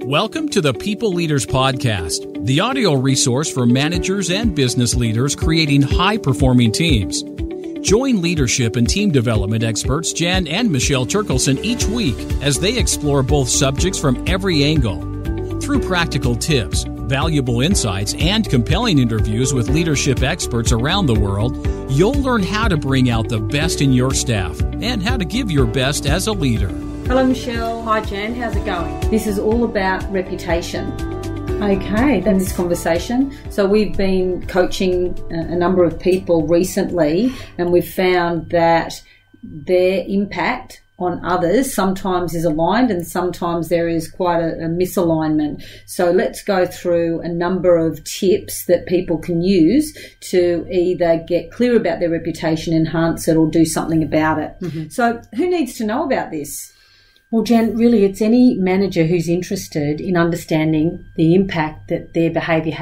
Welcome to the People Leaders Podcast, the audio resource for managers and business leaders creating high-performing teams. Join leadership and team development experts Jan and Michelle Turkelson each week as they explore both subjects from every angle. Through practical tips, valuable insights, and compelling interviews with leadership experts around the world, you'll learn how to bring out the best in your staff and how to give your best as a leader. Hello, Michelle. Hi, Jan. How's it going? This is all about reputation. Okay, that's this conversation. So we've been coaching a number of people recently, and we've found that their impact on others sometimes is aligned and sometimes there is quite a misalignment. So let's go through a number of tips that people can use to either get clear about their reputation, enhance it, or do something about it. Mm-hmm. So who needs to know about this? Well, Jan, really it's any manager who's interested in understanding the impact that their behaviour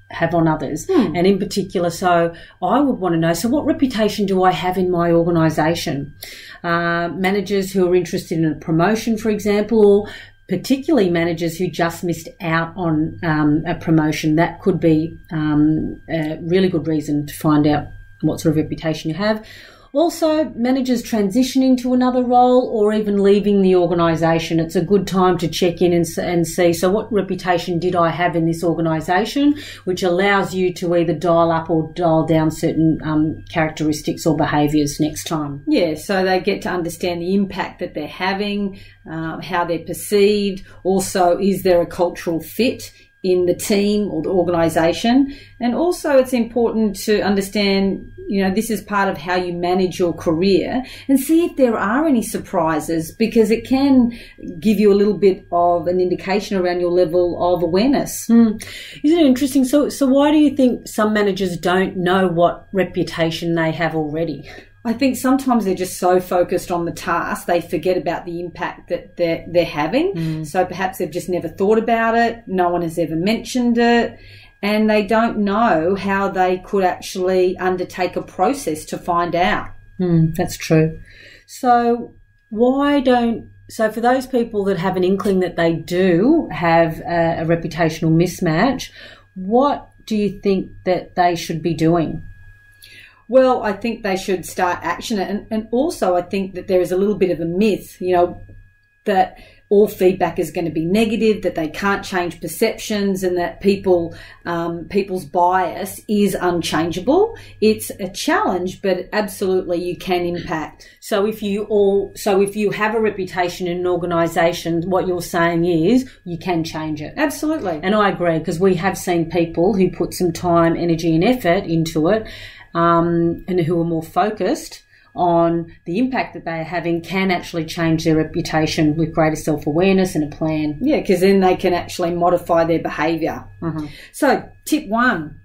have on others. And in particular, so I would want to know, so what reputation do I have in my organisation? Managers who are interested in a promotion, for example, or particularly managers who just missed out on a promotion. That could be a really good reason to find out what sort of reputation you have. Also, managers transitioning to another role or even leaving the organisation. It's a good time to check in and see, so what reputation did I have in this organisation, which allows you to either dial up or dial down certain characteristics or behaviours next time. Yeah, so they get to understand the impact that they're having, how they're perceived. Also, is there a cultural fit in the team or the organisation? And also it's important to understand, this is part of how you manage your career, and see if there are any surprises, because it can give you a little bit of an indication around your level of awareness. Isn't it interesting? So why do you think some managers don't know what reputation they have already? I think sometimes they're just so focused on the task, they forget about the impact that they're having. So perhaps they've just never thought about it, no one has ever mentioned it, and they don't know how they could actually undertake a process to find out. That's true. So for those people that have an inkling that they do have a reputational mismatch, what do you think that they should be doing? Well, I think they should start action. And also I think that there is a little bit of a myth, that all feedback is going to be negative, that they can't change perceptions, and that people's bias is unchangeable. It's a challenge, but absolutely you can impact. So if you have a reputation in an organisation, what you're saying is you can change it. Absolutely. And I agree, because we have seen people who put some time, energy and effort into it, and who are more focused on the impact that they are having, can actually change their reputation with greater self-awareness and a plan. Yeah, because then they can actually modify their behaviour. So tip 1,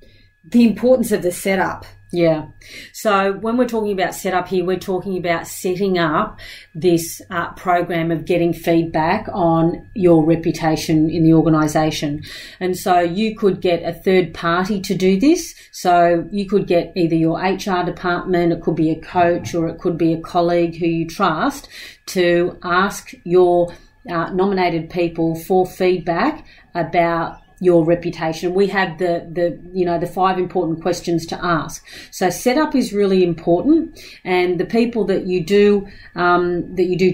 the importance of the setup. Yeah. So when we're talking about setup here, we're talking about setting up this program of getting feedback on your reputation in the organisation. And so you could get a third party to do this. So you could get either your HR department, it could be a coach, or it could be a colleague who you trust, to ask your nominated people for feedback about your reputation. We have the 5 important questions to ask. So setup is really important, and the people that you do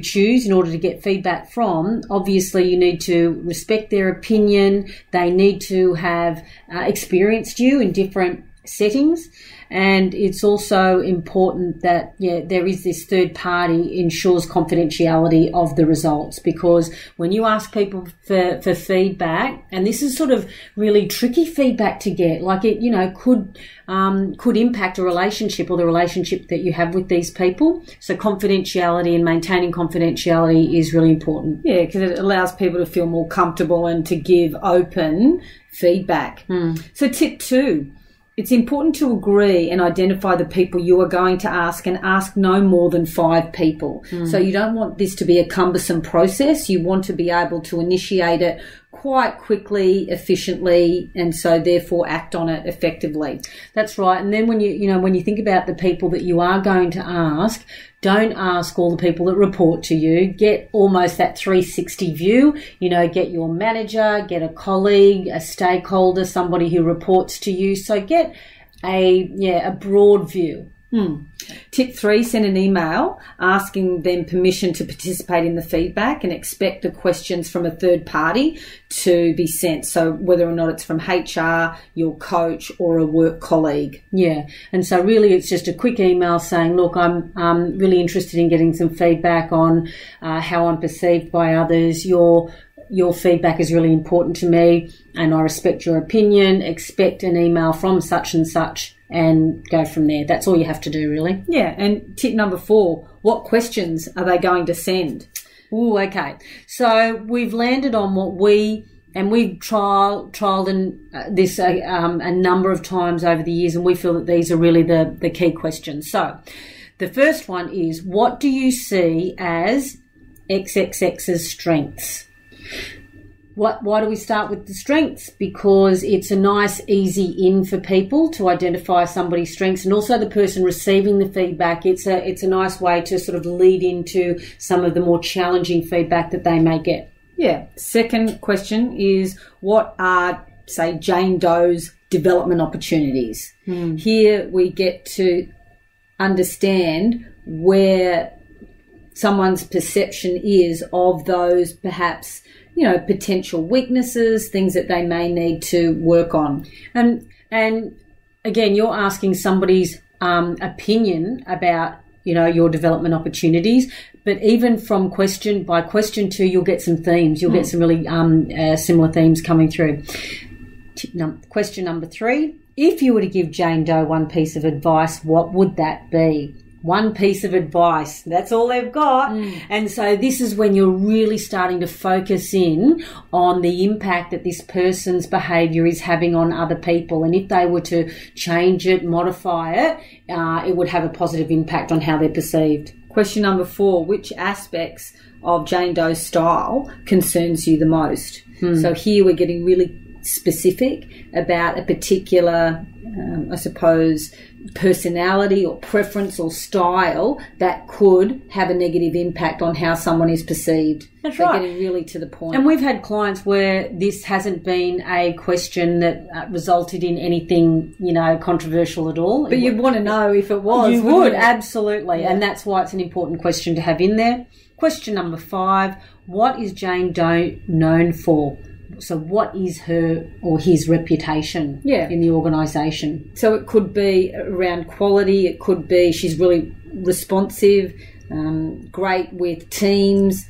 choose in order to get feedback from, obviously you need to respect their opinion. They need to have experienced you in different settings, and it's also important that there is this third party ensures confidentiality of the results, because when you ask people for feedback, and this is sort of really tricky feedback to get, like it could impact a relationship or the relationship that you have with these people. So confidentiality and maintaining confidentiality is really important. Yeah, because it allows people to feel more comfortable and to give open feedback. So tip 2, it's important to agree and identify the people you are going to ask, and ask no more than 5 people. So you don't want this to be a cumbersome process. You want to be able to initiate it quite quickly, efficiently, and so therefore act on it effectively. That's right. And then when you think about the people that you are going to ask, don't ask all the people that report to you. Get almost that 360 view. Get your manager, get a colleague, a stakeholder, somebody who reports to you. So get a broad view. Tip 3, send an email asking them permission to participate in the feedback and expect the questions from a third party to be sent. So whether or not it's from HR, your coach, or a work colleague. Yeah. And so really it's just a quick email saying, look, I'm really interested in getting some feedback on how I'm perceived by others. Your feedback is really important to me and I respect your opinion. Expect an email from such and such and go from there. That's all you have to do, really. Yeah, and tip number 4, what questions are they going to send? Ooh, okay. So we've landed on what we've trialed this a number of times over the years, and we feel that these are really the key questions. So the first one is, what do you see as XXX's strengths? Why do we start with the strengths? Because it's a nice, easy in for people to identify somebody's strengths, and also the person receiving the feedback. It's a nice way to sort of lead into some of the more challenging feedback that they may get. Yeah. Second question is, what are, say, Jane Doe's development opportunities? Here we get to understand where someone's perception is of those perhaps potential weaknesses, things that they may need to work on. And again, you're asking somebody's opinion about, your development opportunities. But even from question 2, you'll get some themes. You'll get some really similar themes coming through. Question number 3, if you were to give Jane Doe one piece of advice, what would that be? One piece of advice. That's all they've got. And so this is when you're really starting to focus in on the impact that this person's behaviour is having on other people. And if they were to change it, modify it, it would have a positive impact on how they're perceived. Question number 4, which aspects of Jane Doe's style concerns you the most? So here we're getting really specific about a particular, personality or preference or style that could have a negative impact on how someone is perceived. That's right. Getting really to the point. And we've had clients where this hasn't been a question that resulted in anything, controversial at all. But you'd want to know if it was. You would, absolutely. Yeah. And that's why it's an important question to have in there. Question number 5, what is Jane Doe known for? So what is her or his reputation in the organisation? So it could be around quality. It could be she's really responsive, great with teams,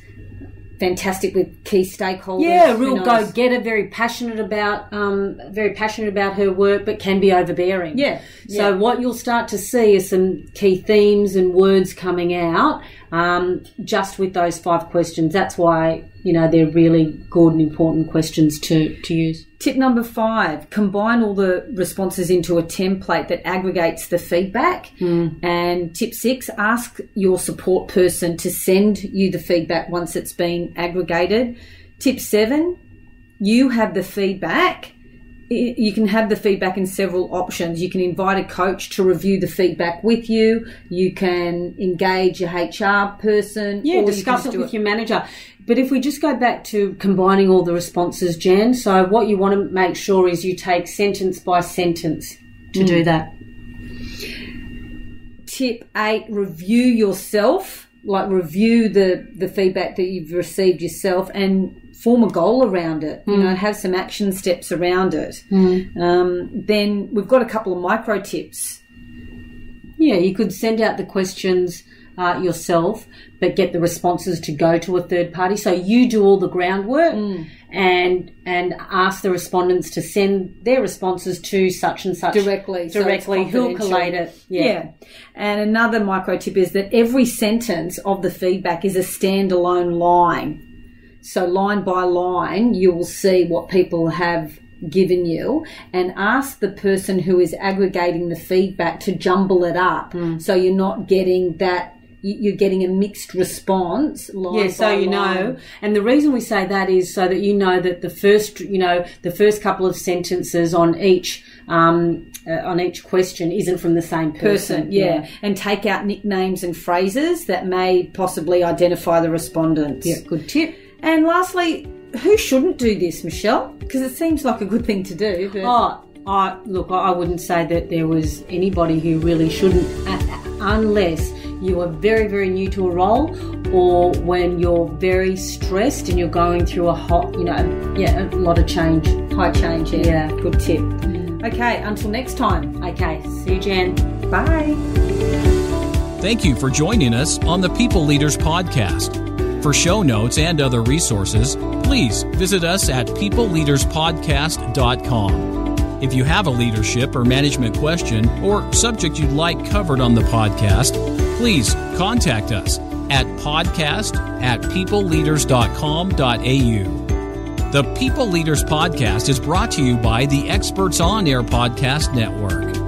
fantastic with key stakeholders. Yeah, real go-getter, very passionate about her work, but can be overbearing. Yeah. So what you'll start to see is some key themes and words coming out just with those 5 questions. That's why they're really good and important questions to use. Tip number 5, combine all the responses into a template that aggregates the feedback. And tip 6, ask your support person to send you the feedback once it's been aggregated. Tip 7, you have the feedback. You can have the feedback in several options. You can invite a coach to review the feedback with you. You can engage your HR person. Yeah, or discuss it with your manager. But if we just go back to combining all the responses, Jan, so what you want to make sure is you take sentence by sentence to do that. Tip 8, review yourself, review the feedback that you've received yourself and form a goal around it, have some action steps around it. Then we've got a couple of micro tips. Yeah, you could send out the questions yourself, but get the responses to go to a third party. So you do all the groundwork and ask the respondents to send their responses to such and such directly. Who'll collate it. Yeah. And another micro tip is that every sentence of the feedback is a standalone line. So line by line, you will see what people have given you and ask the person who is aggregating the feedback to jumble it up. So you're not getting that, you're getting a mixed response. Yeah, so you know, and the reason we say that is so that you know that the first couple of sentences on each question isn't from the same person. Yeah, and take out nicknames and phrases that may possibly identify the respondents. Yeah, good tip. And lastly, who shouldn't do this, Michelle? Because it seems like a good thing to do. But... I wouldn't say that there was anybody who really shouldn't, unless you are very, very new to a role, or when you're very stressed and you're going through a lot of change. High change, yeah. Good tip. Okay, until next time. Okay, see you, Jan. Bye. Thank you for joining us on the People Leaders Podcast. For show notes and other resources, please visit us at peopleleaderspodcast.com. If you have a leadership or management question or subject you'd like covered on the podcast, please contact us at podcast@peopleleaders.com.au. The People Leaders Podcast is brought to you by the Experts On Air Podcast Network.